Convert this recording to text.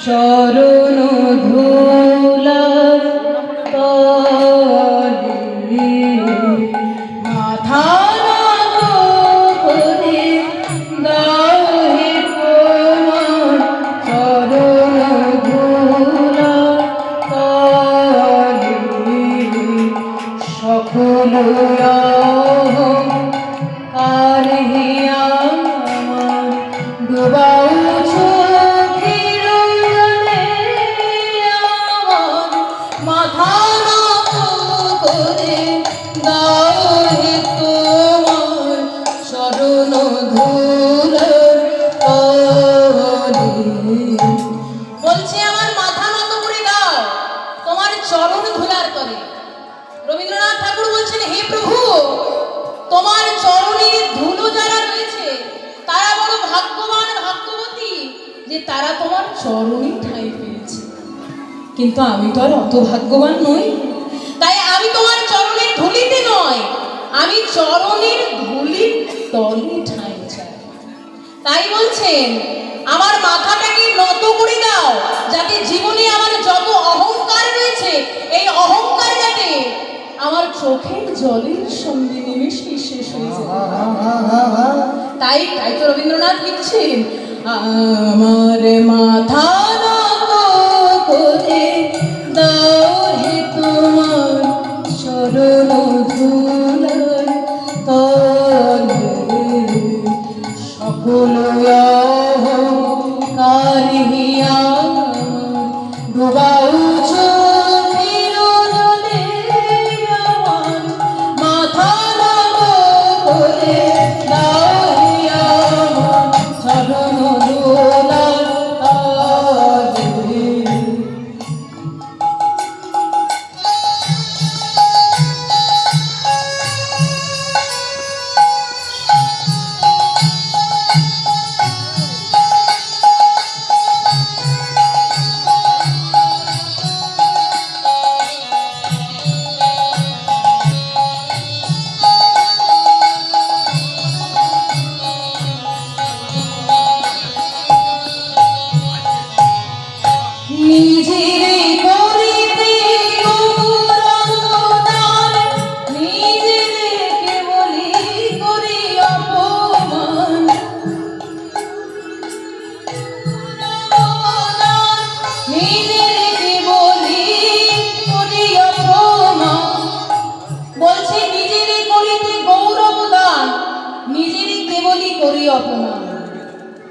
শরণ ধুলা তলে মাথা নত করে দাও হে তোমার শরণ ধুলা তলে সকল কার হিয়া আমার ডুবাও বলছে আমার মাথা নত করে দাও তোমার চরণ ধুলার তলে। রবীন্দ্রনাথ ঠাকুর বলছেন, হে প্রভু, তোমার চরণের ধুলো যারা রয়েছে তারা বড় ভাগ্যবান ভাগ্যবতী যে তারা তোমার চরণে ঠাঁই পেয়েছে, কিন্তু আমি তো আর অত ভাগ্যবান নই। তাই আমি তোমার চরণের ধুলিতে নয়, আমি চরণের ধুলির তলে ঠাঁই চাই। তাই বলছেন আমার মাথাটাকে নত করে দাও, যাতে জীবনে আমার যত অহংকার রয়েছে এই অহংকার যাতে আমার চোখের জলের সঙ্গে নিমেষে শেষ হয়ে যায়। তাই তো রবীন্দ্রনাথ লিখছেন, আমার মাথা নত করে দাও হে তোমার শরণ ধুলার তলে সকল কারিয়া ডুবাও চোখের জলে আমার মাথা নত করে দাও হে আমার শরণ ধুলার তলে। বলছে নিজেরই করিতে গৌরব দান, নিজেরই কেবলই করি অপমান।